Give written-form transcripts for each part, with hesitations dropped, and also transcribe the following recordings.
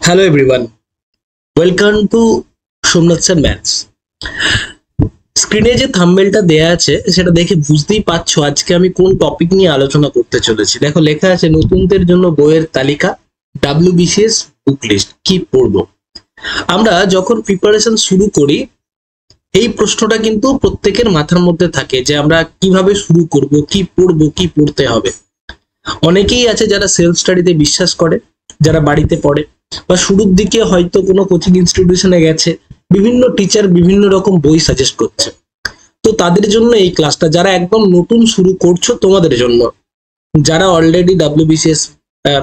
Hello everyone, welcome to Somnath sir maths. স্ক্রিনে যে থাম্বনেলটা দেয়া আছে সেটা দেখে বুঝতেই পারছো আজকে আমি কোন টপিক নিয়ে আলোচনা করতে চলেছি। দেখো লেখা আছে নতুনদের জন্য বইয়ের তালিকা, WBCS বুক লিস্ট, কি পড়বো। আমরা যখন প্রিপারেশন শুরু করি এই প্রশ্নটা কিন্তু প্রত্যেকের মাথার মধ্যে থাকে যে আমরা কিভাবে শুরু করব, কি পড়বো, কি পড়তে হবে। অনেকেই আছে যারা সেলফ স্টাডিতে বিশ্বাস করে, যারা বাড়িতে পড়ে বা শুরুর দিকে হয়তো কোনো কোচিং ইনস্টিটিউশনে গেছে, বিভিন্ন টিচার বিভিন্ন রকম বই সাজেস্ট করছে। তো তাদের জন্য এই ক্লাসটা, যারা একদম নতুন শুরু করছো তোমাদের জন্য, যারা অলরেডি WBCS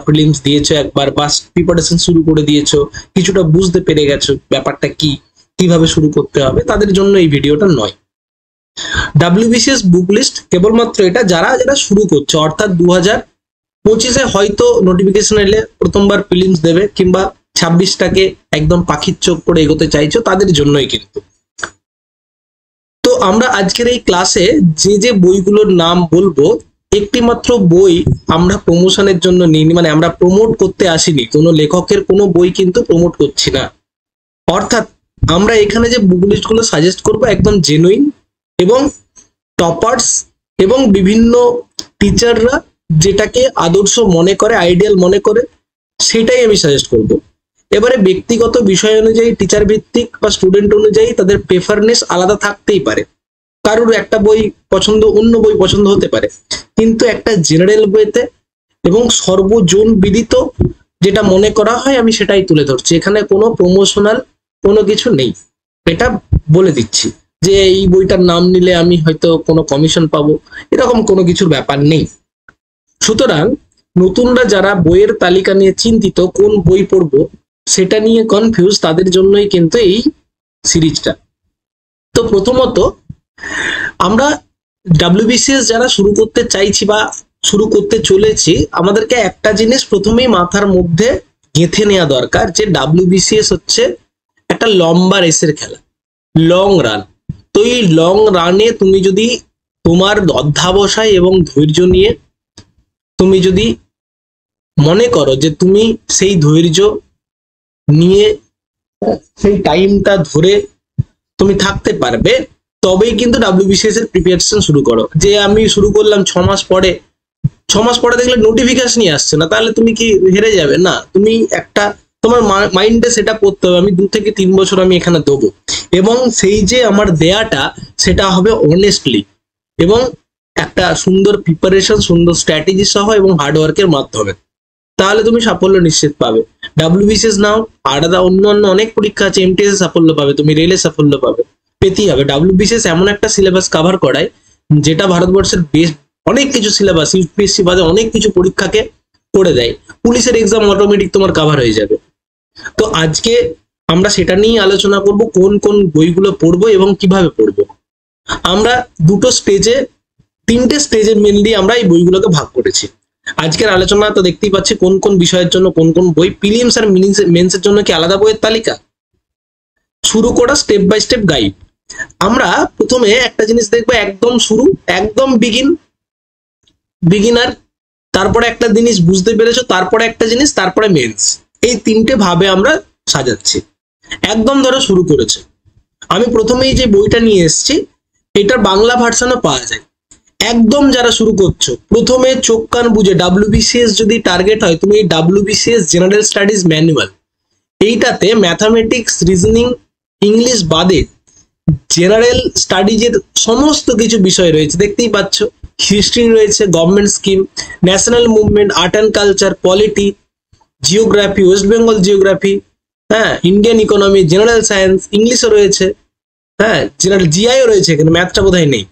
প্রিলিমস দিয়েছো একবার বা প্রিপারেশন শুরু করে দিয়েছো, কিছুটা বুঝতে পেরে গেছো ব্যাপারটা কি, কিভাবে শুরু করতে হবে, তাদের জন্য এই ভিডিওটা নয়। WBCS বুক লিস্ট কেবলমাত্র এটা যারা যারা শুরু করছে, অর্থাৎ 2025-এ হয়তো নোটিফিকেশন এলে প্রথমবার প্রিলিমস দেবে কিংবা 26টাকে একদম পাখির চোখ করে এগোতে চাইছো, তাদের জন্যই কিন্তু। তো আমরা আজকের এই ক্লাসে যে যে বইগুলোর নাম বলবো, একটি মাত্র বই আমরা প্রমোশনের জন্য নিইনি, মানে আমরা প্রমোট করতে আসিনি, কোনো লেখকের কোনো বই কিন্তু প্রমোট করছি না। অর্থাৎ আমরা এখানে যে বুক লিস্টগুলো সাজেস্ট করবো একদম জেনুইন এবং টপার্স এবং বিভিন্ন টিচাররা যেটাকে আদর্শ মনে করে, আইডিয়াল মনে করে, সেটাই আমি সাজেস্ট করব। এবারে ব্যক্তিগত বিষয় অনুযায়ী, টিচার ভিত্তিক বা স্টুডেন্ট অনুযায়ী তাদের প্রেফারনেস আলাদা থাকতেই পারে। কারোর একটা বই পছন্দ, অন্য বই পছন্দ হতে পারে, কিন্তু একটা জেনারেল বইতে এবং সর্বজন বিদিত যেটা মনে করা হয় আমি সেটাই তুলে ধরছি। এখানে কোনো প্রমোশনাল কোনো কিছু নেই, এটা বলে দিচ্ছি যে এই বইটার নাম নিলে আমি হয়তো কোনো কমিশন পাবো, এরকম কোনো কিছুর ব্যাপার নেই। সুতরাং নতুনরা যারা বইয়ের তালিকা নিয়ে চিন্তিত, কোন বই পড়বো সেটা নিয়ে কনফিউজ, তাদের জন্যই কিন্তু এই সিরিজটা। তো প্রথমত আমরা WBCS যারা শুরু করতে চাইছি বা শুরু করতে চলেছি, আমাদেরকে একটা জিনিস প্রথমেই মাথার মধ্যে গেঁথে নেওয়া দরকার যে WBCS হচ্ছে একটা লম্বা রেসের খেলা, লং রান। তো এই লং রানে তুমি যদি তোমার অধ্যাবসায় এবং ধৈর্য নিয়ে তুমি যদি মনে করো যে তুমি সেই ধৈর্য নিয়ে সেই টাইমটা ধরে তুমি থাকতে পারবে, তবেই কিন্তু WBCS এর প্রিপারেশন শুরু করো। যে আমি শুরু করলাম 6 মাস পরে, 6 মাস পরে দেখলে নোটিফিকেশনই আসছে না, তাহলে তুমি কি হেরে যাবে? না, তুমি একটা তোমার মাইন্ডে সেটা করতে হবে আমি 2 থেকে 3 বছর আমি এখানে দেবো, এবং সেই যে আমার দেয়াটা সেটা হবে অনেস্টলি এবং একটা সুন্দর প্রিপারেশন, সুন্দর স্ট্র্যাটেজি সহ এবং হার্ডওয়ার্কের মাধ্যমে। তাহলে তুমি সাফল্য নিশ্চিত পাবে। WBCS নাও, আলাদা অন্যান্য অনেক পরীক্ষা আছে, MTS এ সাফল্য পাবে, তুমি রেলে সাফল্য পাবে, পেতেই হবে। WBCS এমন একটা সিলেবাস কভার করায় যেটা ভারতবর্ষের বেশ অনেক কিছু সিলেবাস, UPSC বাদে অনেক কিছু পরীক্ষাকে করে দেয়। পুলিশের এক্সাম অটোমেটিক তোমার কভার হয়ে যাবে। তো আজকে আমরা সেটা নিয়েই আলোচনা করব, কোন কোন বইগুলো পড়বো এবং কিভাবে পড়বো। আমরা তিনটে স্টেজে মেনলি আমরা এই বইগুলোকে ভাগ করেছি। আজকের আলোচনা তো দেখতেই পাচ্ছি কোন কোন বিষয়ের জন্য কোন কোন বই, প্রিলিমস আর মেন্সের জন্য কি আলাদা বইয়ের তালিকা, শুরু করা স্টেপ বাই স্টেপ গাইড। আমরা প্রথমে একটা জিনিস দেখবো, একদম শুরু, একদম বিগিনার, তারপরে একটা জিনিস বুঝতে পেরেছো, তারপরে একটা জিনিস, তারপরে মেন্স। এই তিনটে ভাবে আমরা সাজাচ্ছি। একদম ধরো শুরু করেছে, আমি প্রথমেই যে বইটা নিয়ে এসেছি এটার বাংলা ভার্সনও পাওয়া যায়। একদম যারা শুরু করছো, প্রথমে চোখ কান বুঝে, WBCS যদি টার্গেট হয়, তুমি WBCS জেনারেল স্টাডিজ ম্যানুয়াল, এইটাতে ম্যাথামেটিক্স, রিজনিং, ইংলিশ বাদে জেনারেল স্টাডিজের সমস্ত কিছু বিষয় রয়েছে, দেখতেই পাচ্ছ। হিস্ট্রি রয়েছে, government scheme, national movement, art and culture, polity, geography, West Bengal geography, হ্যাঁ, ইন্ডিয়ান ইকোনমি, জেনারেল সায়েন্স, ইংলিশও রয়েছে, হ্যাঁ, জেনারেল জিআইও রয়েছে, এখানে ম্যাথটা বোধহয় নেই।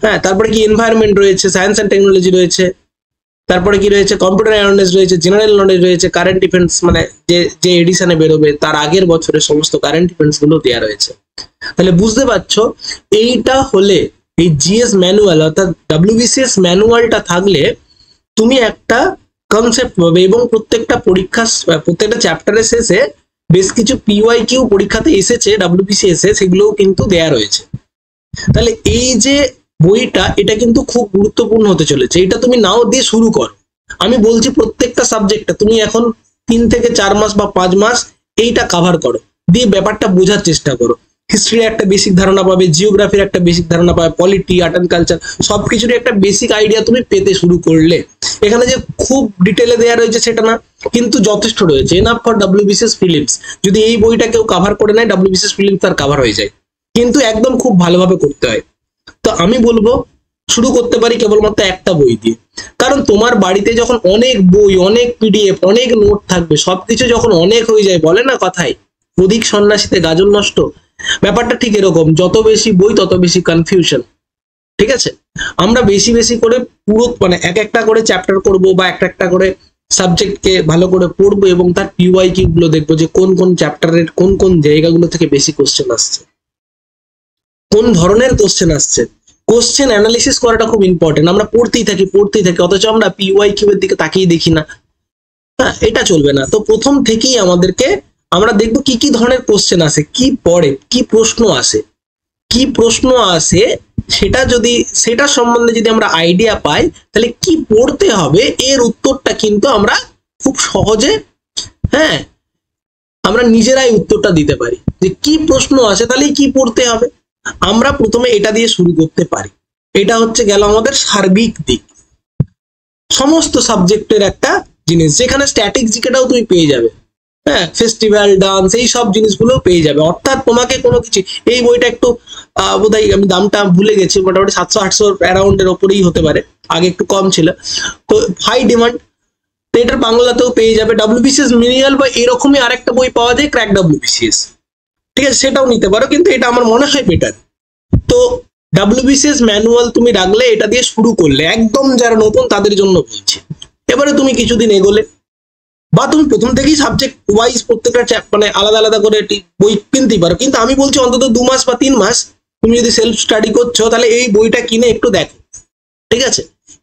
হ্যাঁ, তারপরে কি এনভায়রনমেন্ট রয়েছে, সায়েন্স অ্যান্ড টেকনোলজি রয়েছে, তারপরে কি রয়েছে, কম্পিউটার অ্যাওয়ারনেস রয়েছে, জেনারেল নলেজ রয়েছে, কারেন্ট ডিফেন্স, মানে যে এডিশনে বেরোবে তার আগের বছরের সমস্ত কারেন্ট ডিফেন্স গুলো দেওয়া রয়েছে। তাহলে বুঝতে পারছো, এইটা হলে এই GS ম্যানুয়াল অর্থাৎ WBCS ম্যানুয়ালটা থাকলে তুমি একটা কনসেপ্ট পাবে, এবং প্রত্যেকটা পরীক্ষা, প্রত্যেকটা চ্যাপ্টারের শেষে বেশ কিছু PYQ পরীক্ষাতে এসেছে WBCS এ, সেগুলোও কিন্তু দেয়া রয়েছে। তাহলে এই যে বইটা, এটা কিন্তু খুব গুরুত্বপূর্ণ হতে চলেছে। এটা তুমি নাও দিয়ে শুরু করো, আমি বলছি প্রত্যেকটা সাবজেক্টে তুমি এখন 3 থেকে 4 মাস বা 5 মাস এইটা কভার করো, দিয়ে ব্যাপারটা বোঝার চেষ্টা করো। হিস্ট্রির একটা বেসিক ধারণা পাবে, জিওগ্রাফির একটা বেসিক ধারণা পাবে, পলিটি, আর্ট অ্যান্ড কালচার সবকিছুরই একটা বেসিক আইডিয়া তুমি পেতে শুরু করলে। এখানে যে খুব ডিটেলে দেওয়া রয়েছে সেটা না, কিন্তু যথেষ্ট রয়েছে, এনাফ ফর ডব্লিউবিসিএস প্রিলিমস। যদি এই বইটা কেউ কভার করে নেয় ডব্লিউবিসিএস প্রিলিমস তার কভার হয়ে যায়, কিন্তু একদম খুব ভালোভাবে করতে হয়। তো আমি বলবো শুরু করতে পারি কেবলমাত্র একটা বই দিয়ে, কারণ তোমার বাড়িতে যখন অনেক বই, অনেক পিডিএফ, অনেক নোট থাকবে, সবকিছু যখন অনেক হয়ে যায়, বলে না কথায় অধিক সন্ন্যাসীতে গাজন নষ্ট, ব্যাপারটা ঠিক এরকম, যত বেশি বই তত বেশি কনফিউশন। ঠিক আছে, আমরা বেশি বেশি করে পুরো মানে এক একটা করে চ্যাপ্টার করব বা একটা একটা করে সাবজেক্টকে ভালো করে পড়বো এবং তার পিওয়াইকিউ গুলো দেখবো যে কোন কোন চ্যাপ্টারের কোন কোন জায়গাগুলো থেকে বেশি কোশ্চেন আসছে, কোন ধরনের কোশ্চেন আসছে। কোশ্চেন অ্যানালিসিস করাটা খুব ইম্পর্টেন্ট। আমরা পড়তেই থাকি অথচ আমরা পিওয়াইকিউ এর দিকে তাকিয়ে দেখি না। হ্যাঁ, এটা চলবে না। তো প্রথম থেকেই আমাদেরকে আমরা দেখবো কি কি ধরনের কোশ্চেন আসে, কি পড়ে, কি প্রশ্ন আসে, সেটা সম্বন্ধে যদি আমরা আইডিয়া পাই, তাহলে কি পড়তে হবে এর উত্তরটা কিন্তু আমরা খুব সহজে, হ্যাঁ, আমরা নিজেরাই উত্তরটা দিতে পারি যে কি প্রশ্ন আসে তাহলে কি পড়তে হবে। আমরা প্রথমে এটা দিয়ে শুরু করতে পারি। এটা হচ্ছে গেল আমাদের সার্বিক দিক, সমস্ত সাবজেক্টের একটা জিনিস, যেখানে স্ট্যাটিক জিকেটাও তুমি পেয়ে যাবে। হ্যাঁ, ফেস্টিভ্যাল, ডান্স, এই সব জিনিসগুলো পেয়ে যাবে। অর্থাৎ তোমাকে কোনো কিছু, এই বইটা একটু বোধহয় আমি দামটা ভুলে গেছি, মোটামুটি 700-800 অ্যারাউন্ডের ওপরেই হতে পারে, আগে একটু কম ছিল, তো হাই ডিমান্ড। তো এটার বাংলাতেও পেয়ে যাবে। ডব্লিউবিসিএস মিনিয়াল বা এরকমই আরেকটা বই পাওয়া যায়, ক্র্যাক ডব্লিউবিসিএস, ঠিক আছে, সেটাও নিতে পারো, কিন্তু এটা আমার মনে হয় বেটার। তো ডব্লিউবিসিএস ম্যানুয়াল তুমি রাখলে, এটা দিয়ে শুরু করলে, একদম যারা নতুন তাদের জন্য বলছি। এবারে তুমি কিছুদিন এগোলে, বা তুমি প্রথম থেকেই সাবজেক্ট ওয়াইজ প্রত্যেকটা মানে আলাদা আলাদা করে বই কিনতেই পারো, কিন্তু আমি বলছি অন্তত 2 মাস বা 3 মাস তুমি যদি সেলফ স্টাডি করছো, তাহলে এই বইটা কিনে একটু দেখো। ঠিক আছে,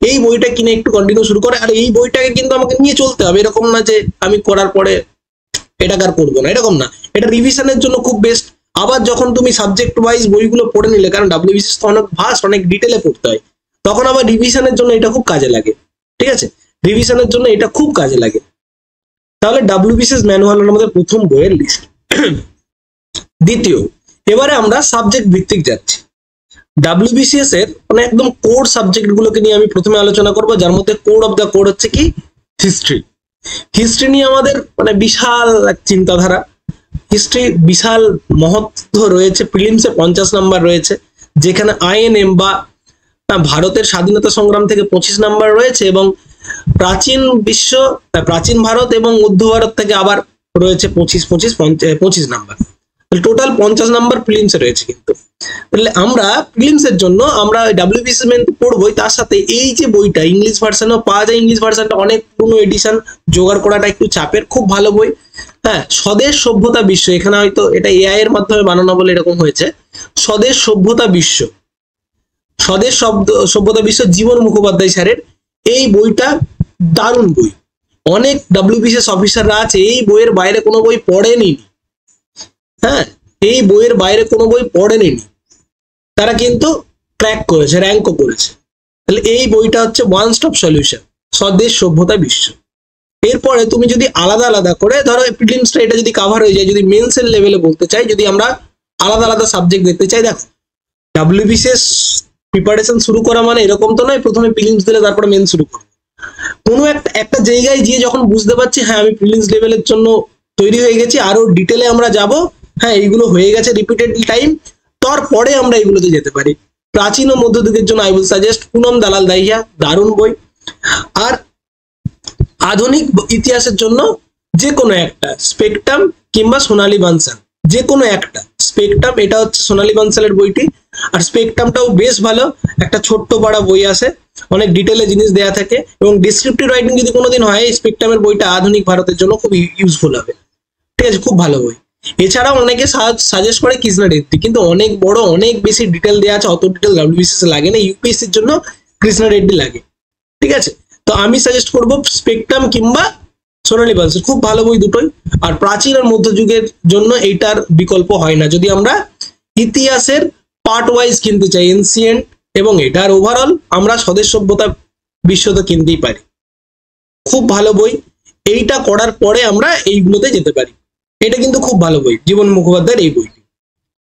এই বইটা কিনে একটু কন্টিনিউ শুরু করে। আর এই বইটাকে কিন্তু আমাকে নিয়ে চলতে হবে, এরকম না যে আমি করার পরে এটা আর করবো না, এরকম না। এটা রিভিশনের জন্য খুব বেস্ট। আবার যখন তুমি সাবজেক্ট ওয়াইজ বইগুলো পড়ে নিলে, কারণ ডব্লিউবিসিএস তো অনেক ভাস্ট, অনেক ডিটেলে পড়তে হয়, তখন আবার রিভিশনের জন্য এটা খুব কাজে লাগে। ঠিক আছে, রিভিশনের জন্য এটা খুব কাজে লাগে। তাহলে ডব্লিউবিসিএস ম্যানুয়াল আমাদের প্রথম বইয়ের লিস্ট। দ্বিতীয়, এবারে আমরা সাবজেক্ট ভিত্তিক যাচ্ছি। ডব্লিউবিসিএস এর মানে একদম কোর সাবজেক্ট গুলোকে নিয়ে আমি প্রথমে আলোচনা করব, যার মধ্যে কোর অফ দ্য কোর হচ্ছে কি হিস্ট্রি। হিস্ট্রি নিয়ে আমাদের মানে বিশাল এক চিন্তাধারা। হিস্ট্রি বিশাল মহত্ব রয়েছে। প্রিলিমসে 50 নাম্বার রয়েছে, যেখানে আইএনএম বা ভারতের স্বাধীনতা সংগ্রাম থেকে 25 নাম্বার রয়েছে, এবং প্রাচীন ভারত এবং মধ্য ভারত থেকে আবার রয়েছে 25 নাম্বার। টোটাল 50 নাম্বার প্রিলিমসে রয়েছে। কিন্তু তাহলে আমরা প্রিলিমসের জন্য আমরা ডব্লিউবিসিএস পড়বোই, তার সাথে এই যে বইটা ইংলিশ ভার্সনও পাওয়া যায়, ইংলিশ ভার্সনটা অনেক পুরনো এডিশন, জোগাড় করাটা একটু চাপের, খুব ভালো বই। হ্যাঁ, স্বদেশ সভ্যতা বিশ্ব, এখানে হয়তো এটা এআই এর মাধ্যমে বানানো বলে এরকম হয়েছে। স্বদেশ সভ্যতা বিশ্ব, সভ্যতা বিশ্ব, জীবন মুখোপাধ্যায় স্যারের এই বইটা দারুণ বই। অনেক ডব্লিউবিসিএস অফিসাররা আছে এই বইয়ের বাইরে কোনো বই পড়েনি। হ্যাঁ, এই বইয়ের বাইরে কোনো বই পড়েনি, তারা কিন্তু ক্র্যাক করেছে, র্যাঙ্কও করেছে। তাহলে এই বইটা হচ্ছে ওয়ান স্টপ সলিউশন, স্বদেশ সভ্যতা বিশ্ব। এরপরে তুমি যদি আলাদা আলাদা করে ধরো প্রিলিমসটা এটা যদি কভার হয়ে যায়, যদি মেন্সের লেভেলে বলতে চাই, যদি আমরা আলাদা আলাদা সাবজেক্ট দেখতে চাই, দেখো ডব্লিউবিসিএস প্রিপারেশন শুরু করা মানে এরকম তো নয় প্রথমে প্রিলিমস দিলে তারপরে মেন শুরু করো। কোনো একটা জায়গায় গিয়ে যখন বুঝতে পারছি হ্যাঁ আমি প্রিলিমস লেভেলের জন্য তৈরি হয়ে গেছি, আরো ডিটেলে আমরা যাব, হ্যাঁ এইগুলো হয়ে গেছে রিপিটেড টাইম, তারপরে আমরা এগুলোতে যেতে পারি। প্রাচীন ও মধ্যযুগের জন্য আই উইল সাজেস্ট পুনম দালাল দাহিয়া, দারুণ বই। আর আধুনিক ইতিহাসের জন্য যে কোনো একটা স্পেকট্রাম কিংবা সোনালী বানসাল, যে কোনো একটা স্পেকট্রাম, এটা হচ্ছে সোনালী বানসালের বইটি। আর স্পেকট্রামটাও বেশ ভালো, একটা ছোট্ট পাড়া বই আছে, অনেক ডিটেলে জিনিস দেয়া থাকে, এবং ডিসক্রিপটিভ রাইটিং যদি কোনোদিন হয়, স্পেকট্রামের বইটা আধুনিক ভারতের জন্য খুব ইউজফুল হবে। ঠিক আছে, খুব ভালো বই। এছাড়াও অনেকে সাজেস্ট করে কৃষ্ণা রেড্ডি, কিন্তু অনেক বড়, অনেক বেশি ডিটেল দেওয়া আছে, অত ডিটেল ডব্লিউবিসিএস লাগে না, ইউপিএসসির জন্য কৃষ্ণা রেড্ডি লাগে। ঠিক আছে, তো আমি সাজেস্ট করব স্পেকট্রাম কিংবা সোনালী বানসাল, খুব ভালো বই দুটোই। আর প্রাচীন আর মধ্যযুগের জন্য এইটার বিকল্প হয় না। যদি আমরা ইতিহাসের পার্ট ওয়াইজ কিনতে চাই, এনসিয়েন্ট এবং এটার ওভারঅল, আমরা স্বদেশ সভ্যতা বিশ্ব তো কিনতেই পারি, খুব ভালো বই। এইটা করার পরে আমরা এইগুলোতে যেতে পারি। এটা কিন্তু খুব ভালো বই, জীবন মুখোপাধ্যায়ের এই বইটি।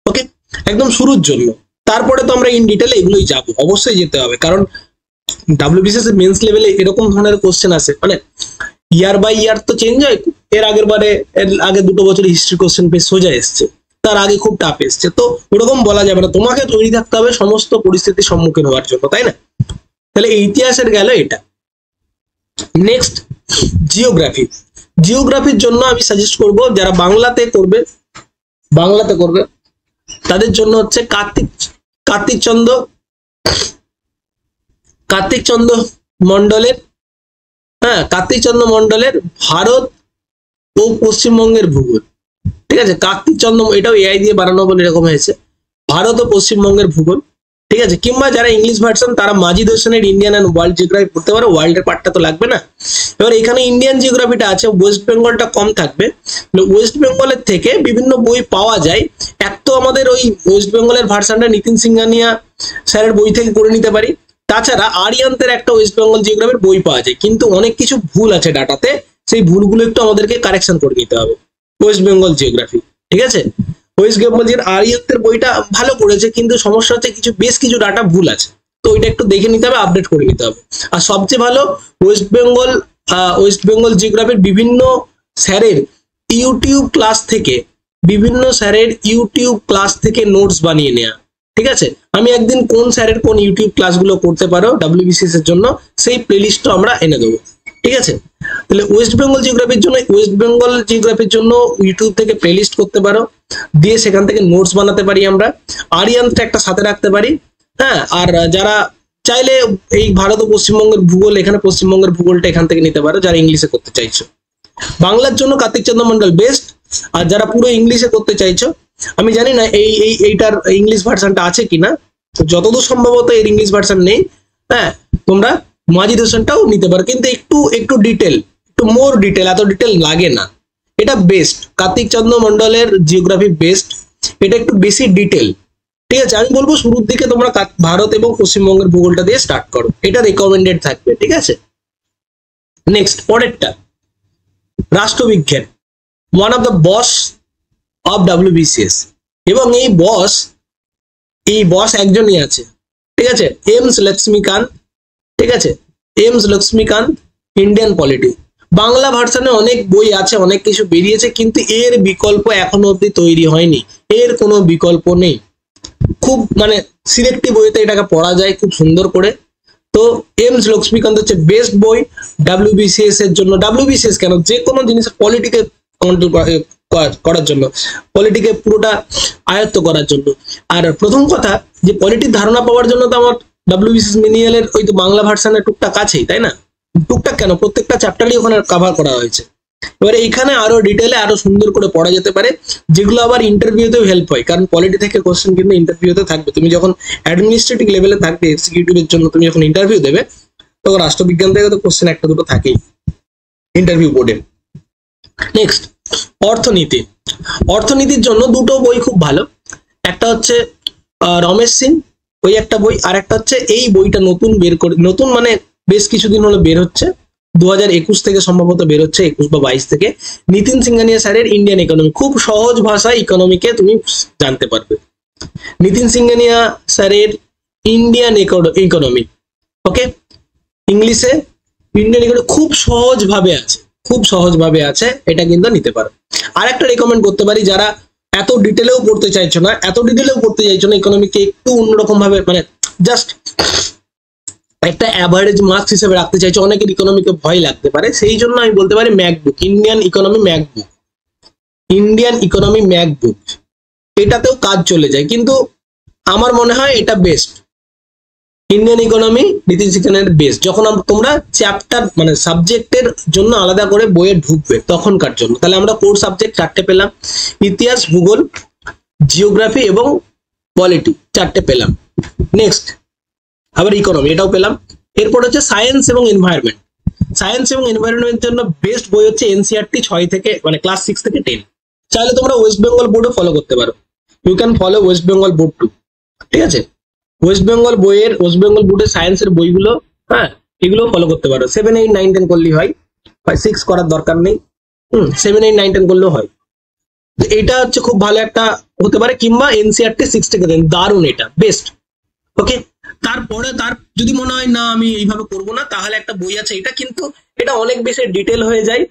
ওকে, একদম শুরুর জন্য। তারপরে তো আমরা ইন ডিটেলে এগুলোই যাবো, অবশ্যই যেতে হবে, কারণ ডাব্লিউবিসিএস মেন্স লেভেলে এরকম ধরনের কোশ্চেন আসে, মানে ইয়ার বাই ইয়ার তো চেঞ্জ হয়। এর আগের বারে, এর আগে 2 বছর হিস্ট্রি কোশ্চেন বেশ সোজা এসছে, তার আগে খুব টাফ এসছে। তো ওরকম বলা যাবে না, তোমাকে তৈরি থাকতে হবে সমস্ত পরিস্থিতির সম্মুখীন হওয়ার জন্য, তাই না? তাহলে ইতিহাসের গেল এটা। Next geography. জিওগ্রাফির জন্য আমি সাজেস্ট করব যারা বাংলাতে করবে তাদের জন্য হচ্ছে কার্তিক চন্দ্র মন্ডলের, কার্তিক চন্দ্র মন্ডলের ভারত ও পশ্চিমবঙ্গের ভূগোল। ঠিক আছে, কার্তিক চন্দ্র, এটাও এআই দিয়ে বানানো বলে এরকম হয়েছে, ভারত ও পশ্চিমবঙ্গের ভূগোল। ঠিক আছে, কিংবা যারা ইংলিশ ভার্সন তারা মাজিদ হোসেনের ইন্ডিয়ান অ্যান্ড ওয়ার্ল্ড জিওগ্রাফি পড়তে পারো, ওয়ার্ল্ডের পার্টটা তো লাগবে না। এবার এখানে ইন্ডিয়ান জিওগ্রাফিটা আছে, ওয়েস্ট বেঙ্গলটা কম থাকবে। ওয়েস্ট বেঙ্গলের থেকে বিভিন্ন বই পাওয়া যায়। এক তো আমাদের ওই ওয়েস্ট বেঙ্গলের ভার্সনটা নিতিন সিংহানিয়া স্যারের বই থেকে করে নিতে পারি। তাছাড়া আরিয়ান্তের একটা ওয়েস্ট বেঙ্গল জিওগ্রাফির বই পাওয়া যায়, কিন্তু অনেক কিছু ভুল আছে ডাটাতে, সেই ভুলগুলো একটু আমাদেরকে কারেকশন করে নিতে হবে। ওয়েস্ট বেঙ্গল জিওগ্রাফি, ঠিক আছে, ওয়েস্ট বেঙ্গল আরিয়ান্তের বইটা ভালো করেছে, কিন্তু সমস্যা হচ্ছে বেশ কিছু ডাটা ভুল আছে, তো ওইটা একটু দেখে নিতে হবে, আপডেট করে নিতে হবে। আর সবচেয়ে ভালো ওয়েস্ট বেঙ্গল জিওগ্রাফির বিভিন্ন স্যারের ইউটিউব ক্লাস থেকে নোটস বানিয়ে নেওয়া। ঠিক আছে, আমি একদিন কোন স্যারের কোন ইউটিউব ক্লাসগুলো করতে পারো ডাব্লিউবিসিএস এর জন্য, সেই প্লেলিস্টটা আমরা এনে দেবো। ঠিক আছে, তাহলে ওয়েস্ট বেঙ্গল জিওগ্রাফির জন্য ইউটিউব থেকে প্লেলিস্ট করতে পারো, দিয়ে সেখান থেকে নোটস বানাতে পারি আমরা। আরিয়ানটা একটা সাথে রাখতে পারি। হ্যাঁ, আর যারা চাইলে এই ভারত ও পশ্চিমবঙ্গের ভূগোল, এখানে পশ্চিমবঙ্গের ভূগোলটা এখান থেকে নিতে পারো যারা ইংলিশে করতে চাইছো। বাংলার জন্য কার্তিক চন্দ্র মন্ডল বেস্ট। আর যারা পুরো ইংলিশে করতে চাইছো, আমি জানি না এইটার ইংলিশ ভার্সনটা আছে কিনা, যতদূর সম্ভবত এর ইংলিশ ভার্সন নেই। হ্যাঁ, তোমরা মাজিদ হোসেনটাও নিতে পারো, কিন্তু একটু ডিটেল, একটু মোর ডিটেল, এত ডিটেল লাগে না। এটা বেস্ট, কার্তিক চন্দ্র মন্ডলের জিওগ্রাফি বেস্ট, এটা একটু বেশি ডিটেল। ঠিক আছে, আমি বলবো শুরুর দিকে তোমরা ভারত এবং পশ্চিমবঙ্গের ভূগোলটা দিয়ে স্টার্ট করো, এটা রেকমেন্ডেড থাকবে। ঠিক আছে, নেক্সট পরেরটা রাষ্ট্রবিজ্ঞান, one of the boss of WBCS, এবং এই বস একজনই আছে। ঠিক আছে, এমস লক্ষ্মীকান্ত। ঠিক আছে, M Laxmikanth, Indian polity. Bangla ভার্সনে অনেক বই আছে, অনেক কিছু বেরিয়েছে, কিন্তু এর বিকল্প এখনো অব্দি তৈরি হয়নি, এর কোনো বিকল্প নেই। খুব মানে সিলেক্টিভ বইতে এটাকে পড়া যায় খুব সুন্দর করে। তো এমস লক্ষ্মীকান্ত হচ্ছে বেস্ট বই ডাব্লিউবিসিএস এর জন্য। ডাব্লিউবিসিএস কেন, যে কোনো জিনিসের পলিটিকে করার জন্য, পলিটিকে পুরোটা আয়ত্ত করার জন্য। আর প্রথম কথা, যে পলিটির ধারণা পাওয়ার জন্য তো আমার ডাব্লিউবিসিএস মিনিয়ালের ওই তো বাংলা ভার্সনের টুকটাক আছেই, তাই না? টুকটাক কেন, প্রত্যেকটা চ্যাপ্টারই ওখানে কভার করা হয়েছে। এবারে এখানে আরো ডিটেলে আরো সুন্দর করে পড়া যেতে পারে, যেগুলো আবার ইন্টারভিউতেও হেল্প হয়, কারণ পলিটি থেকে কোশ্চেন কিন্তু ইন্টারভিউতে থাকবে। তুমি যখন অ্যাডমিনিস্ট্রেটিভ লেভেলে থাকবে, এক্সিকিউটিভের জন্য তুমি যখন ইন্টারভিউ দেবে, তখন রাষ্ট্রবিজ্ঞান থেকে তো কোশ্চেন একটা দুটো থাকেই ইন্টারভিউ বোর্ডে। নেক্সট অর্থনীতির জন্য দুটো বই খুব ভালো, একটা হচ্ছে রমেশ সিং ওই একটা বই, আর একটা হচ্ছে এই বইটা নতুন মানে বেশ কিছুদিন হলো বের হচ্ছে, 2021 থেকে সম্ভবত বের হচ্ছে, 21 বা 22 থেকে, নিতিন সিংহানিয়া স্যারের ইন্ডিয়ান ইকোনমি। খুব সহজ ভাষায় ইকোনমিকে তুমি জানতে পারবে। নিতিন সিংহানিয়া স্যারের ইন্ডিয়ান ইকোনমি, ওকে, ইংলিশে ইন্ডিয়ান ইকোনমি খুব সহজভাবে আছে, এটা কিন্তু নিতে পারো। আর একটা রেকমেন্ড করতে পারি, যারা এত ডিটেলেও পড়তে চাইছো না ইকোনমিকে একটু অন্যরকম ভাবে, মানে জাস্ট একটা অ্যাভারেজ মার্কস হিসেবে রাখতে চাইছো, অনেকের ইকোনমিকে ভয় লাগতে পারে, সেই জন্য আমি বলতে পারি ম্যাকবুক, ইন্ডিয়ান ইকোনমি ম্যাকবুক, এটাতেও কাজ চলে যায়, কিন্তু আমার মনে হয় এটা বেস্ট। ইন্ডিয়ান ইকোনমি নিতিন সিংহানিয়ার বেস্ট, যখন তোমরা চ্যাপ্টার মানে সাবজেক্টের জন্য আলাদা করে বইয়ে ঢুকবে তখনকার জন্য। তাহলে আমরা কোর সাবজেক্ট 4টে পেলাম, ইতিহাস, ভূগোল, জিওগ্রাফি এবং পলিটি 4টে পেলাম। নেক্সট আবার ইকোনমি, এটাও পেলাম। এরপর হচ্ছে সায়েন্স এবং এনভায়রনমেন্টের জন্য বেস্ট বই হচ্ছে এনসিইআরটি 6 থেকে মানে ক্লাস 6 থেকে 10। চাইলে তোমরা ওয়েস্ট বেঙ্গল বোর্ডও ফলো করতে পারো, you can follow West Bengal board too. ঠিক আছে, ওয়েস্ট বেঙ্গল বোর্ডের সায়েন্সের বইগুলো, হ্যাঁ, এগুলো ফলো করতে পারো, 7, 8, 9, 10 করলেই হয়। 6 করার দরকার নেই, 7, 8, 9, 10 করলেও হয়। তো এটা হচ্ছে খুব ভালো একটা হতে পারে, কিংবা এনসিআরটি 6 থেকে দেন, দারুণ, এটা বেস্ট। ওকে, তারপরে তার যদি মনে হয় না আমি এইভাবে করবো না, তাহলে একটা বই আছে, এটা কিন্তু এটা অনেক বেশি ডিটেল হয়ে যায়,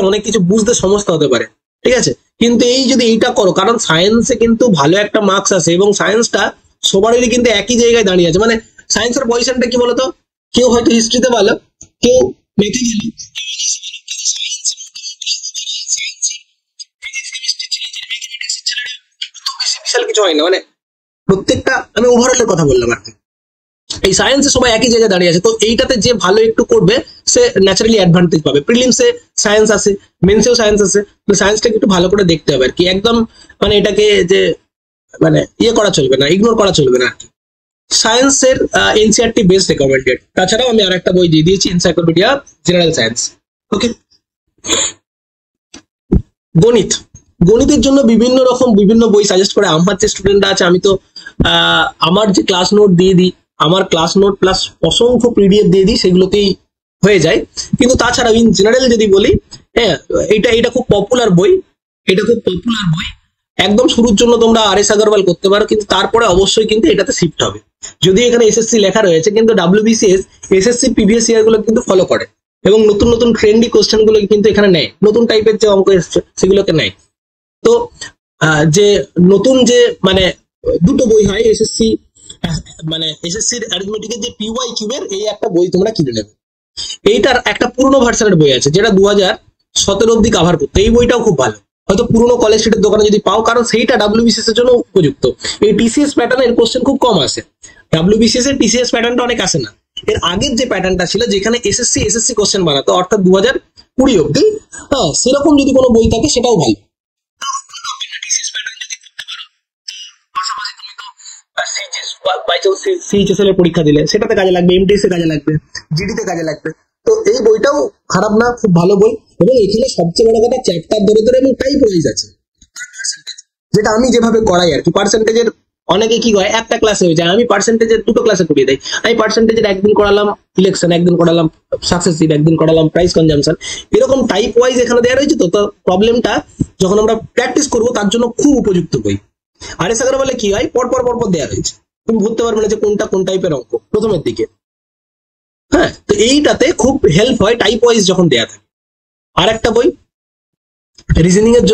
অনেক কিছু বুঝতে সমস্যা হতে পারে, ঠিক আছে। কিন্তু এই যদি এইটা করো, কারণ সায়েন্সে কিন্তু ভালো একটা মার্কস আছে, এবং সায়েন্সটা সবারই কিন্তু একই জায়গায় দাঁড়িয়ে আছে। মানে সায়েন্সের পজিশনটা কি বলতো, কেউ হয়তো হিস্ট্রিতে ভালো, কেউ মেথে ভালো, বিশাল কিছু হয় না। মানে প্রত্যেকটা, আমি ওভারঅলের কথা বললাম আর কি। এই সায়েন্সে সবাই একই জায়গায় দাঁড়িয়ে আছে, তো এইটাতে যে ভালো একটু করবে সে ন্যাচারালি অ্যাডভান্টেজ পাবে। প্রিলিমসে সায়েন্স আছে, মেন্সেও সায়েন্স আছে, তো সায়েন্সটাকে একটু ভালো করে দেখতে হবে আর কি। একদম মানে এটাকে যে মানে ইয়ে করা চলবে না, ইগনোর করা চলবে না আর কি। সায়েন্সের এনসিআরটি বেস্ট রেকমেন্ডেড। তাছাড়াও আমি আরেকটা বই দিয়ে দিয়েছি, এনসাইক্লোপিডিয়া জেনারেল সায়েন্স। ওকে, গণিত, গণিতের জন্য বিভিন্ন বই সাজেস্ট করে আমার যে স্টুডেন্টরা আছে, আমি তো আমার যে ক্লাস নোট দিয়ে দিই, আমার ক্লাস নোট প্লাস অসংখ্য পিডিএফ দিয়ে দিই, সেগুলোতেই হয়ে যায়। কিন্তু তাছাড়া ইন জেনারেল যদি বলি, হ্যাঁ এটা খুব পপুলার বই, একদম শুরুর জন্য তোমরা RS আগরওয়াল করতে পারো, কিন্তু তারপরে অবশ্যই কিন্তু এটাতে শিফট হবে। যদি এখানে এসএসসি লেখা রয়েছে, কিন্তু WBCS এসএসসি প্রিভিয়াস ইয়ার গুলো কিন্তু ফলো করে, এবং নতুন নতুন ট্রেন্ডি কোশ্চেন গুলো কিন্তু এখানে নেয়, নতুন টাইপের যে অঙ্ক এসছে সেগুলোকে নেয়। তো যে নতুন যে মানে দুটো বই হয় এসএসসি, মানে এসএসসির অ্যারিথমেটিকের যে PYQ এর এই একটা বই তোমরা কিনে নেবে। এইটার একটা পুরনো ভার্সনের বই আছে, যেটা 2017 অব্দি কাভার করতো। এই বইটাও খুব ভালো, হয়তো পুরনো কলেজ স্ট্রিটের দোকানে যদি পাও, কারণ সেইটা WBCS এর জন্য উপযুক্ত। এই TCS প্যাটার্নের কোশ্চেন খুব কম আসে, WBCS এর TCS প্যাটার্নটা অনেক আসে না। এর আগের যে প্যাটার্নটা ছিল, যেখানে SSC কোশ্চেন বানাতো, অর্থাৎ 2020 অব্দি, হ্যাঁ সেরকম যদি কোনো বই থাকে সেটাও ভালো। CHSL এর পরীক্ষা দিলে সেটাতে কাজে লাগবে, MTS এ কাজে লাগবে, GD তে কাজে লাগবে। তো এই বইটাও খারাপ না, খুব ভালো বই। এবং এখানে সবচেয়ে বড় কথা, চ্যাপ্টার ধরে এবং টাইপ ওয়াইজ আছে, যেটা আমি যেভাবে করাই আর কি। পার্সেন্টেজের অনেকে কি হয়, একটা ক্লাসে হয়ে যায়, আমি পার্সেন্টেজের দুটো ক্লাসে করিয়ে দেয়। আমি পার্সেন্টেজের একদিন করালাম ইলেকশন, একদিন করালাম সাকসেসিভ, একদিন করালাম প্রাইস কনজাম্পশন, এরকম টাইপ ওয়াইজ এখানে দেওয়া রয়েছে। তো প্রবলেমটা যখন আমরা প্র্যাকটিস করবো, তার জন্য খুব উপযুক্ত বই। RS আগরওয়ালে কি হয়, পর দেওয়া রয়েছে, তুমি বুঝতে পারবে না যে কোনটা কোন টাইপের অঙ্ক প্রথমের দিকে। হ্যাঁ, তো এইটাতে খুব হেল্প হয় টাইপ ওয়াইজ যখন দেয়া থাকে। আর একটা বই রিজনিং এর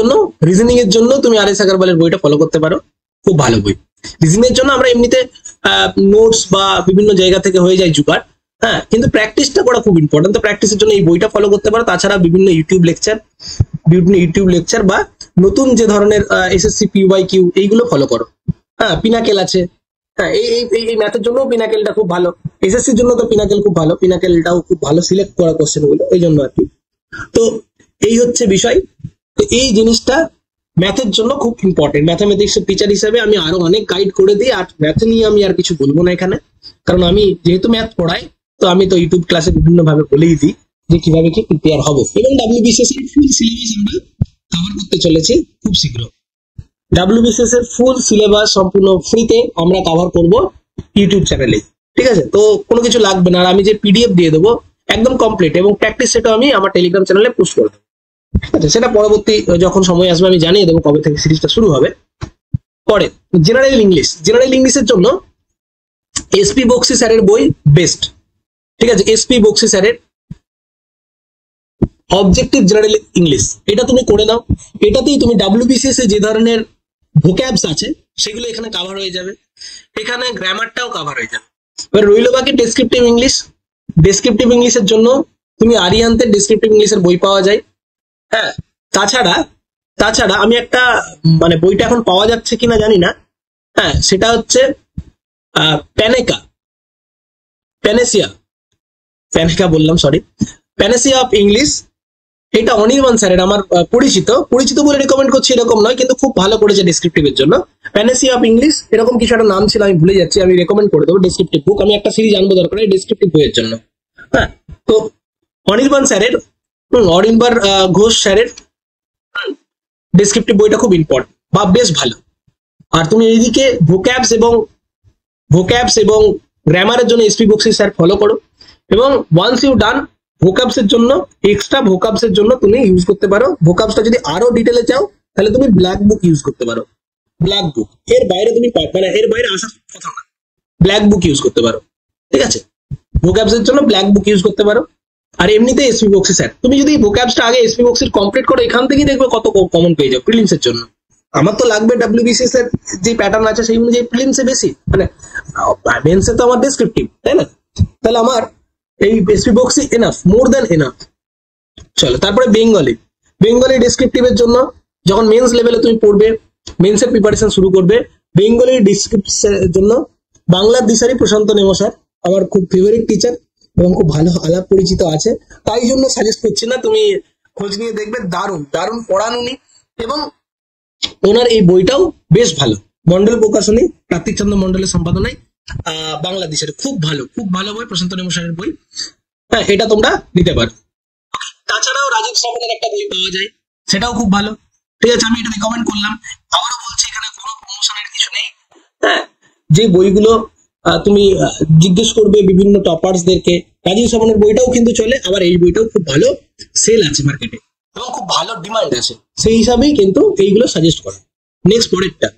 জন্য তুমি RS আগরওয়ালের বইটা ফলো করতে পারো, খুব ভালো বই। রিজনিং এর জন্য আমরা এমনিতে নোটস বা বিভিন্ন জায়গা থেকে হয়ে যায় জোগাড়, হ্যাঁ, কিন্তু প্র্যাকটিসটা করা খুব ইম্পর্টেন্ট। তো প্র্যাকটিসের জন্য এই বইটা ফলো করতে পারো। তাছাড়া বিভিন্ন ইউটিউব লেকচার বা নতুন যে ধরনের SSC PYQ এইগুলো ফলো করো। হ্যাঁ, পিনাকেল আছে, হ্যাঁ এই ম্যাথের জন্য পিনাকেলটা খুব ভালো, SSCর জন্য তো পিনাকেল খুব ভালো, পিনাকেলটাও খুব ভালো সিলেক্ট করা কোশ্চেন গুলো, এই জন্য আর কি। তো এই হচ্ছে বিষয়। তো এই জিনিসটা ম্যাথের জন্য খুব ইম্পর্টেন্ট। ম্যাথামেটিক্স টিচার হিসেবে আমি আরো অনেক গাইড করে দিই, আর ম্যাথ নিয়ে আমি আর কিছু বলবো না এখানে, কারণ আমি যেহেতু ম্যাথ পড়াই, তো আমি তো ইউটিউব ক্লাসে বিভিন্ন ভাবে বলেই দিই যে কিভাবে কি প্রিপেয়ার হবো। এবং WBCS এর ফুল সিলেবাস আমরা কভার করতে চলেছি খুব শীঘ্র। WBCS এর ফুল সিলেবাস সম্পূর্ণ ফ্রিতে আমরা কভার করব ইউটিউব চ্যানেলে, ঠিক আছে। তো কোনো কিছু লাগবে না, আর আমি যে PDF দিয়ে দেবো একদম কমপ্লিট, এবং প্র্যাকটিস সেটা আমি আমার টেলিগ্রাম চ্যানেলে পোস্ট করে দেবো, ঠিক আছে। সেটা পরবর্তী যখন সময় আসবে আমি জানিয়ে দেবো কবে থেকে সিরিজটা শুরু হবে। পরে জেনারেল ইংলিশের জন্য SP বক্সি স্যারের বই বেস্ট, ঠিক আছে। SP বক্সি স্যারের অবজেক্টিভ জেনারেল ইংলিশ, এটা তুমি করে নাও। এটাতেই তুমি WBCS এ যে ধরনের ভোক্যাবস আছে সেগুলো এখানে কভার হয়ে যাবে, এখানে গ্রামারটাও কভার হয়ে যাবে। এবার রইল বাকি ডেসক্রিপটিভ ইংলিশের জন্য তুমি আরিয়ান্তের ডেসক্রিপটিভ ইংলিশের বই পাওয়া যায়। হ্যাঁ, তাছাড়া আমি একটা মানে বইটা এখন পাওয়া যাচ্ছে কিনা জানি না, হ্যাঁ, সেটা হচ্ছে প্যানেসিয়া অফ ইংলিশ। এটা অনির্বাণ স্যারের, আমার পরিচিত বলে রেকমেন্ড করছি এরকম নয়, কিন্তু খুব ভালো করেছে ডেসক্রিপটিভের জন্য। প্যানেসিয়া অফ ইংলিশ এরকম কিছু একটা নাম ছিল, আমি ভুলে যাচ্ছি, আমি রেকমেন্ড করে দেবো ডেসক্রিপটিভ বুক। আমি একটা সিরিজ আনবো দরকার ডেসক্রিপটিভ বইয়ের জন্য। হ্যাঁ, তো অনির্বাণ ঘোষ স্যারের ডেসক্রিপটিভ বইটা খুব ইম্পর্টেন্ট বা বেশ ভালো। আর তুমি এইদিকে ভোক্যাবস এবং গ্রামারের জন্য SP বক্সি স্যার ফলো করো। এবং ওয়ান্স ইউ ডান, ভোকাবস এর জন্য, এক্সট্রা ভোকাবস এর জন্য তুমি ইউজ করতে পারো। ভোকাবসটা যদি আরো ডিটেলে চাও তাহলে তুমি ব্ল্যাক বুক ইউজ করতে পারো। ব্ল্যাক বুক এর বাইরে তুমি মানে এর বাইরে আসার কথা না, ব্ল্যাক বুক ইউজ করতে পারো। ঠিক আছে, ভোকাবস এর জন্য ব্ল্যাক বুক ইউজ করতে পারো। আর এমনিতে এসপি বক্সি স্যার, তুমি যদি ভোকাবসটা আগে এসপি বক্সি কমপ্লিট করো, এখান থেকেই দেখবে কত কমন পেয়ে যাও প্রিলিমস এর জন্য। আমার তো লাগবে ডাব্লিউবিসিএস এর যে প্যাটার্ন আছে সেই অনুযায়ী প্রিলিমসে বেশি, মানে মেন্সে তো আমার ডেসক্রিপটিভ, তাই না? তাহলে আমার এই S P Bakshi enough, more than enough. চলো তারপরে বেঙ্গলি। বেঙ্গলি ডেসক্রিপটিভের জন্য যখন মেন্স লেভেলে তুমি পড়বে, মেন্সের প্রিপারেশন শুরু করবে, বেঙ্গলি ডেসক্রিপশনের জন্য বাংলার দিশারি প্রশান্ত নেমো স্যার আমার খুব ফেভারিট টিচার এবং খুব ভালো আলাপ পরিচিত আছে, তাই জন্য সাজেস্ট করছি না, তুমি খোঁজ নিয়ে দেখবে, দারুণ দারুণ পড়ান উনি। এবং ওনার এই বইটাও বেশ ভালো, মন্ডল প্রকাশনী, কার্তিক চন্দ্র মন্ডলের সম্পাদনায়, বাংলাদেশের খুব ভালো, খুব ভালো বই, প্রশান্ত নেমো স্যারের বই। হ্যাঁ, এটা তোমরা নিতে পারো। তাছাড়াও রাজীব শ্রাবণের একটা বই পাওয়া যায়, সেটাও খুব ভালো। ঠিক আছে, আমি এটা রিকমেন্ড করলাম। আবারও বলছি, এখানে কোনো প্রমোশনের কিছু নেই। হ্যাঁ, যে বইগুলো তুমি জিজ্ঞেস করবে বিভিন্ন টপার্সদেরকে, রাজীব শ্রাবণের বইটাও কিন্তু চলে, আবার এই বইটাও খুব ভালো সেল আছে মার্কেটে এবং খুব ভালো ডিমান্ড আছে, সেই হিসাবেই কিন্তু এইগুলো সাজেস্ট করা। নেক্সট পরেরটা,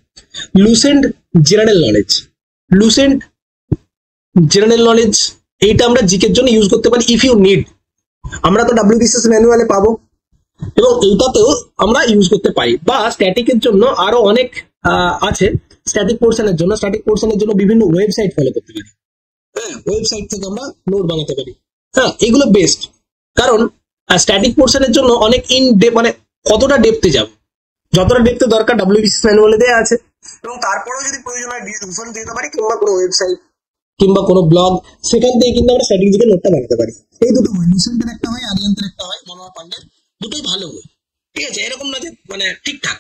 Lucent general knowledge. Lucent general knowledge এইটা আমরা জিকের জন্য ইউজ করতে পারি ইফ ইউ নিড। আমরা তো ডাব্লিউবিসিএস ম্যানুয়ালে পাবো এবং এইটাতেও আমরা ইউজ করতে পারি। বা স্ট্যাটিকের জন্য আরো অনেক আছে, স্ট্যাটিক পোর্শনের জন্য, স্ট্যাটিক পোর্শনের জন্য বিভিন্ন ওয়েবসাইট ফলো করতে পারি। হ্যাঁ, ওয়েবসাইট থেকে আমরা নোট বানাতে পারি। হ্যাঁ, এগুলো বেস্ট, কারণ স্ট্যাটিক পোর্শনের জন্য অনেক মানে কতটা ডেপথে যাব, যতটা ডেপথে দরকার ডাব্লিউবিসিএস ম্যানুয়ালে দেওয়া আছে। এবং তারপরেও যদি প্রয়োজন হয় ডিসক্রিপশন দিতে পারি, কিংবা কোনো ওয়েবসাইট কিংবা কোনো ব্লগ, সেখান থেকে কিন্তু আমরা স্ট্যাটিক দিকে নোটটা বানাতে পারি। এই দুটো বই, লুসেন্টের একটা হয়, আরিয়ান্তের একটা হয়, মনোহর পান্ডের, দুটোই ভালো বই। ঠিক আছে, এরকম না যে মানে ঠিকঠাক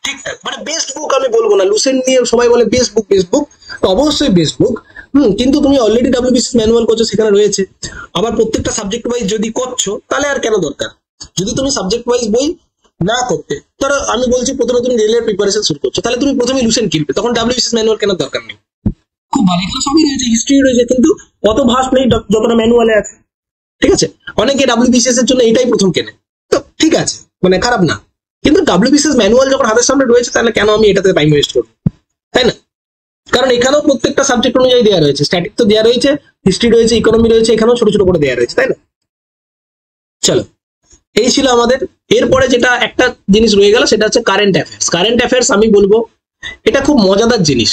ঠিকঠাক, মানে বেস্ট বুক আমি বলবো না। লুসেন্ট নিয়ে সবাই বলে বেস্ট বুক, বেস্ট বুক, অবশ্যই বেস্ট বুক। কিন্তু তুমি অলরেডি ডাব্লিউবিসিএস ম্যানুয়াল করছো, সেখানে রয়েছে। আবার প্রত্যেকটা সাবজেক্ট ওয়াইজ যদি করছো, তাহলে আর কেন দরকার? যদি তুমি সাবজেক্ট ওয়াইজ বই না করতে, ধরো আমি বলছি প্রথমে তুমি রেলের প্রিপারেশন শুরু করছো, তাহলে তুমি প্রথমে লুসেন্ট কিনবে, তখন ডাব্লিউবিসিএস ম্যানুয়াল কেনার দরকার নেই। খুব ভালো, এখানে সবই রয়েছে, হিস্ট্রি রয়েছে, কিন্তু অত ভাস্ট নেই যতটা ম্যানুয়ালে আছে। ঠিক আছে, অনেকে ডাব্লিউবিসিএস এর জন্য এটাই প্রথম কেনে, তো ঠিক আছে, মানে খারাপ না। কিন্তু ডাব্লিউবিসিএস ম্যানুয়াল যখন হাতের সামনে রয়েছে, তাহলে কেন আমি এটাতে টাইম ওয়েস্ট করবো, তাই না? কারণ এখানেও প্রত্যেকটা সাবজেক্ট অনুযায়ী দেওয়া রয়েছে, স্ট্যাটিক তো দেওয়া রয়েছে, হিস্ট্রি রয়েছে, ইকোনমি রয়েছে, এখানেও ছোট ছোট করে দেওয়া রয়েছে, তাই না? চলো, এই ছিল আমাদের। এরপরে যেটা একটা জিনিস রয়ে গেল, সেটা হচ্ছে কারেন্ট অ্যাফেয়ার্স। কারেন্ট অ্যাফেয়ার্স আমি বলবো এটা খুব মজাদার জিনিস।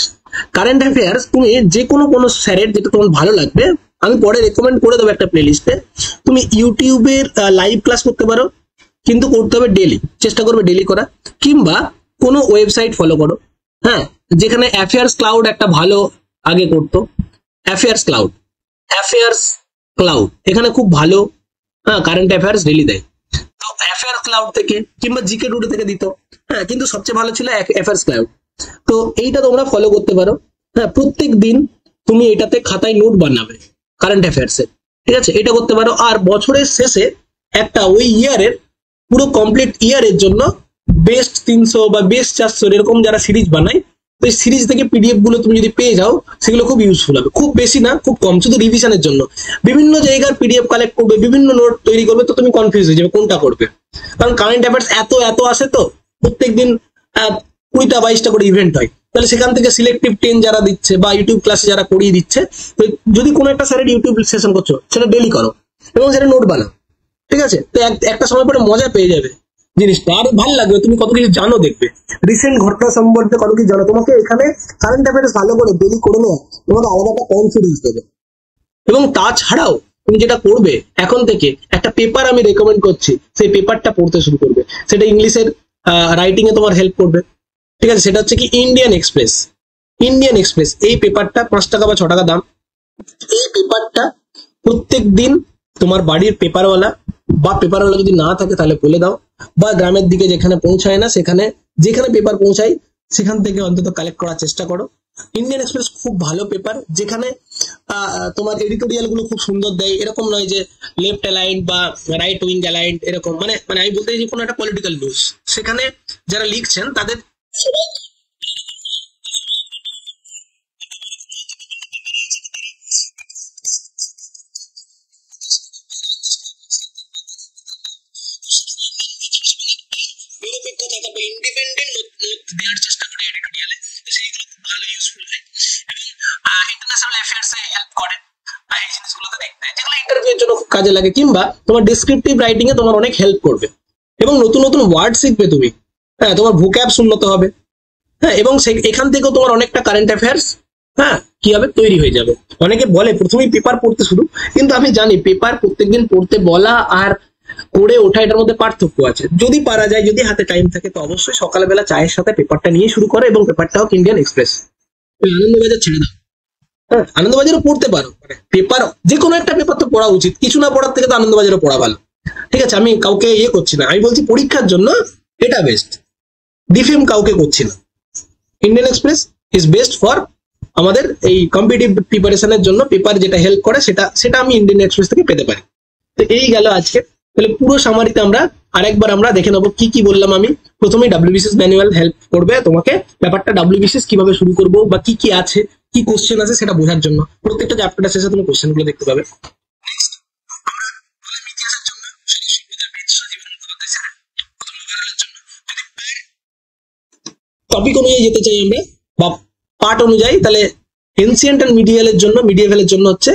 কারেন্ট অ্যাফেয়ার্স তুমি যে কোনো স্যারের যেটা তোমার ভালো লাগবে, আমি পরে রেকমেন্ড করে দেবো একটা প্লেলিস্টে। তুমি ইউটিউবের লাইভ ক্লাস করতে পারো, কিন্তু করতে হবে ডেলি, চেষ্টা করবে ডেলি করা, কিংবা কোনো ওয়েবসাইট ফলো করো। হ্যাঁ, যেখানে অ্যাফেয়ার্স ক্লাউড একটা ভালো আগে করতো, অ্যাফেয়ার্স ক্লাউড, অ্যাফেয়ার্স ক্লাউড এখানে খুব ভালো, হ্যাঁ, কারেন্ট অ্যাফেয়ার্স ডেলি দেয়। তো অ্যাফেয়ার ক্লাউড থেকে কিংবা জিকে টুডে থেকে দিত, হ্যাঁ, কিন্তু সবচেয়ে ভালো ছিল অ্যাফেয়ার্স ক্লাউড। তো এইটা তোমরা ফলো করতে পারো। হ্যাঁ, প্রত্যেক দিন তুমি এটাতে খাতায় নোট বানাবে কারেন্ট অ্যাফেয়ার্স এর। ঠিক আছে, এটা করতে পারো। আর বছরের শেষে একটা ওই ইয়ারের পুরো কমপ্লিট ইয়ারের জন্য বেস্ট 300 বা বেস্ট 400 এরকম যারা সিরিজ বানায়, তো এই সিরিজ থেকে পিডিএফ গুলো তুমি যদি পেয়ে যাও, সেগুলো খুব ইউজফুল হবে। খুব বেশি না, খুব কম, শুধু রিভিশনের জন্য। বিভিন্ন জায়গার পিডিএফ কালেক্ট করবে, বিভিন্ন নোট তৈরি করবে, তো তুমি কনফিউজ হয়ে যাবে কোনটা করবে। কারণ কারেন্ট অ্যাফেয়ার্স এত এত আসে, তো প্রত্যেকদিন 20টা 22টা করে ইভেন্ট হয়, তাহলে সেখান থেকে সিলেক্টিভ 10 যারা দিচ্ছে বা ইউটিউব ক্লাসে যারা করিয়ে দিচ্ছে, তো যদি কোনো একটা স্যারের ইউটিউব সেশন করছো, সেটা ডেলি করো এবং সেটা নোট বানাও। ঠিক আছে, তো একটা সময় পরে মজা পেয়ে যাবে জিনিসটা, আর ভালো লাগবে, তুমি কত কিছু জানো, দেখবে রিসেন্ট ঘটনা সম্বন্ধে কত কিছু জানো। তোমাকে এখানে কারেন্ট অ্যাফেয়ার্স ভালো করে ডেলি করে নেওয়া তোমাকে আলাদা একটা কনফিডেন্স দেবে। এবং তাছাড়াও তুমি যেটা করবে, এখন থেকে একটা পেপার আমি রেকমেন্ড করছি, সেই পেপারটা পড়তে শুরু করবে। সেটা ইংলিশের রাইটিং এ তোমার হেল্প করবে। ঠিক আছে, সেটা হচ্ছে কি ইন্ডিয়ান এক্সপ্রেস। ইন্ডিয়ান এক্সপ্রেস এই পেপারটা 5 টাকা বা 6 টাকা দাম। এই পেপারটা প্রত্যেক দিন তোমার বাড়ির পেপারওয়ালা, বা পেপারওয়ালা যদি না থাকে তাহলে বলে দাও, বা গ্রামের দিকে যেখানে পৌঁছায় না, সেখানে যেখানে পেপার পৌঁছায় সেখান থেকে অন্তত কালেক্ট করার চেষ্টা করো। ইন্ডিয়ান এক্সপ্রেস খুব ভালো পেপার, যেখানে তোমার এডিটোরিয়াল গুলো খুব সুন্দর দেয়। এরকম নয় যে লেফট অ্যালাইন্ড বা রাইট উইং অ্যালাইন্ড, এরকম মানে মানে আমি বলতে চাই কোনো একটা পলিটিক্যাল নিউজ, সেখানে যারা লিখছেন তাদের বা ইন্ডিপেন্ডেন্ট মত দেওয়ার চেষ্টা করি এডিটোরিয়ালে, তো সেইগুলো খুব ভালো ইউজফুল হয় এবং ইন্টারন্যাশনাল অ্যাফেয়ার্সে হেল্প করে এই জিনিসগুলোতে দেখতে, যেগুলো ইন্টারভিউর জন্য খুব কাজে লাগে, কিংবা তোমার ডেসক্রিপটিভ রাইটিং এ তোমার অনেক হেল্প করবে এবং নতুন নতুন ওয়ার্ড শিখবে তুমি। হ্যাঁ, তোমার ভোক্যাবস উন্নত হবে। হ্যাঁ, এবং এখান থেকেও তোমার অনেকটা কারেন্ট অ্যাফেয়ার্স হ্যাঁ কি হবে, তৈরি হয়ে যাবে। অনেকে বলে প্রথমেই পেপার পড়তে শুরু, কিন্তু আমি জানি পেপার প্রত্যেকদিন পড়তে বলা আর করে ওঠা এটার মধ্যে পার্থক্য আছে। যদি পারা যায়, যদি হাতে টাইম থাকে, তো অবশ্যই সকালবেলা চায়ের সাথে পেপারটা নিয়ে শুরু করে, এবং পেপারটা হোক ইন্ডিয়ান এক্সপ্রেস, আনন্দবাজার ছেড়ে দাও। হ্যাঁ, আনন্দবাজারও পড়তে পারো, পেপার যে কোনো একটা পেপার তো পড়া উচিত, কিছু না পড়ার থেকে তো আনন্দবাজারও পড়া ভালো। ঠিক আছে, আমি কাউকে ইয়ে করছি না, আমি বলছি পরীক্ষার জন্য এটা বেস্ট, ডিফেম কাউকে করছি না। Indian express is best for আমাদের এই কম্পিটিটিভ প্রিপারেশনের জন্য, পেপার যেটা হেল্প করে সেটা আমি ইন্ডিয়ান এক্সপ্রেস থেকে পেতে পারি। তো এই গেল আজকে। তাহলে পুরো সামারিতে আমরা আরেকবার আমরা দেখে নেবো কি কি বললাম আমি। প্রথমেই ডাব্লিউবিসিএস ম্যানুয়াল হেল্প করবে তোমাকে ব্যাপারটা, ডাব্লিউবিসিএস কিভাবে শুরু করবো বা কি কি আছে, কি কোশ্চেন আছে সেটা বোঝার জন্য। প্রত্যেকটা চ্যাপ্টারের শেষে তুমি কোশ্চেন গুলো দেখতে পাবে। টপিক অনুযায়ী যেতে চাই আমরা বা পার্ট অনুযায়ী, তাহলে এনসিয়েন্ট এন্ড মিডিয়েভেলের জন্য হচ্ছে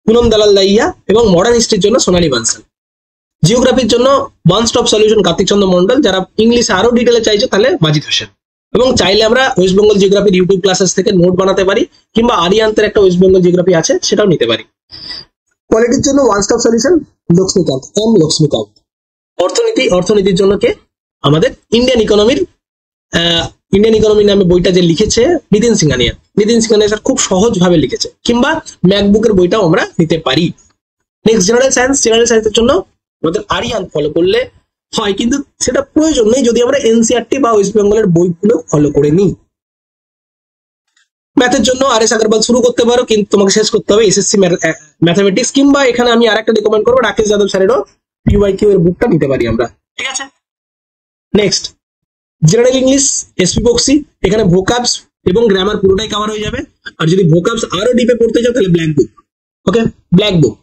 পুনম দালাল দাইয়া, এবং মডার্ন হিস্ট্রির জন্য সোনালী বানসাল। জিওগ্রাফির জন্য ওয়ান স্টপ সলিউশন কার্তিক চন্দ্র মন্ডল। যারা ইংলিশে আরো ডিটেলে চাইছো তাহলে মাজিদ হোসেন। এবং চাইলে আমরা ওয়েস্ট বেঙ্গল জিওগ্রাফির ইউটিউব ক্লাসেস থেকে নোট বানাতে পারি, কিংবা আরিয়ান্তের একটা ওয়েস্ট বেঙ্গল জিওগ্রাফি আছে সেটাও নিতে পারি। পলিটিক্স জন্য one stop solution Laxmikanth, Laxmikanth. অর্থনীতির জন্য কে, আমাদের ইন্ডিয়ান ইকোনমি নামে বইটা যে লিখেছে নিতিন সিংহানিয়া স্যার, খুব সহজ ভাবে লিখেছে, কিংবা ম্যাকবুকের বইটাও আমরা নিতে পারি। নেক্সট জেনারেল সায়েন্সের জন্য আমাদের আরিয়ান ফলো করলে হয়, কিন্তু সেটা প্রয়োজন নেই যদি আমরা এনসিইআরটি বা ওয়েস্ট বেঙ্গলের বইগুলো ফলো করে নিই। ম্যাথের জন্য আর.এস. আগরওয়াল শুরু করতে পারো, কিন্তু তোমাকে শেষ করতে হবে এসএসসি ম্যাথমেটিক্স, কিংবা এখানে আমি আরেকটা রিকমেন্ড করবো রাকেশ যাদব স্যারেরও পিওয়াইকিউ এর বুকটা নিতে পারি আমরা। ঠিক আছে, next general English S P Bakshi, এখানে ভোকাবস এবং গ্রামার পুরোটাই কভার হয়ে যাবে। আর যদি ভোকাবস আরো ডিপে পড়তে চাও তাহলে ব্ল্যাক বুক। ওকে, ব্ল্যাক বুক।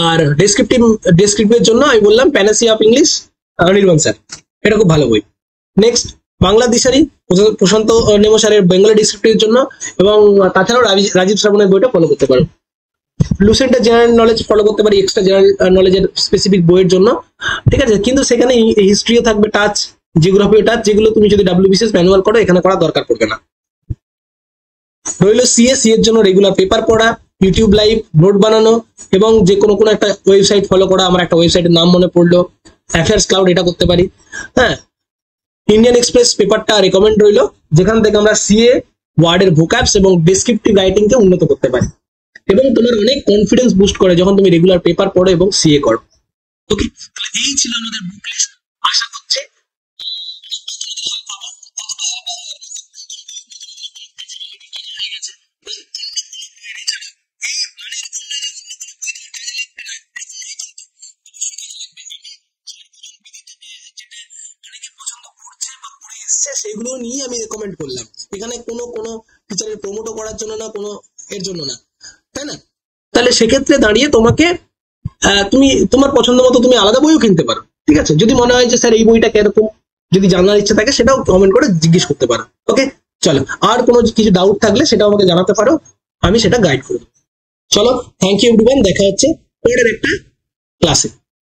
আর ডেসক্রিপটিভের জন্য আমি বললাম panacea of English, Anirban sir, এটা খুব ভালো বই। নেক্সট বাংলা দিশারি, প্রশান্ত নেমো স্যারের বেঙ্গলি ডেসক্রিপটিভের জন্য, এবং তাছাড়াও রাজীব শ্রাবণের বইটা ফলো করতে পারো। লুসেন্টের জেনারেল নলেজ ফলো করতে পারি, এক্সট্রা জেনারেল নলেজের স্পেসিফিক বইয়ের জন্য। ঠিক আছে, কিন্তু সেখানে হিস্ট্রিও থাকবে টাচ, জিওগ্রাফিও টাচ, যেগুলো তুমি যদি ডাব্লিউবিসিএস ম্যানুয়াল করো এখানে করা দরকার পড়বে না। রইলো সিএ এর জন্য রেগুলার পেপার পড়া, ইউটিউব লাইভ, নোট বানানো, এবং যে কোনো একটা ওয়েবসাইট ফলো করা। আমার একটা ওয়েবসাইটের নাম মনে পড়লো, অ্যাফেয়ার্স ক্লাউড, এটা করতে পারি। হ্যাঁ, ইন্ডিয়ান এক্সপ্রেস পেপারটা রেকমেন্ড রইলো, যেখান থেকে আমরা সিএ, ওয়ার্ডের ভোকাবস এবং ডেসক্রিপটিভ রাইটিং কে উন্নত করতে পারি, এবং তোমার অনেক কনফিডেন্স বুস্ট করে যখন তুমি রেগুলার পেপার পড়ো এবং সিএ করো। ওকে, তাহলে এই ছিল আমাদের বুক লিস্ট। আশা করছি সেগুলো নিয়ে আমি রেকমেন্ড করলাম। এখানে কোনো টিচারের প্রমোটও করার জন্য না, কোনো এর জন্য না, তাই না? তাহলে সেক্ষেত্রে দাঁড়িয়ে তোমাকে তুমি তোমার পছন্দ মতো তুমি আলাদা বইও কিনতে পারো। ঠিক আছে, যদি মনে হয় যে স্যার এই বইটা কিরকম, যদি জানার ইচ্ছা থাকে সেটাও কমেন্ট করে জিজ্ঞেস করতে পারো। ওকে, চলো, আর কোনো কিছু ডাউট থাকলে সেটাও আমাকে জানাতে পারো, আমি সেটা গাইড করবো। চলো, থ্যাংক ইউ এভরিওয়ান, দেখা হচ্ছে পরের একটা ক্লাসে।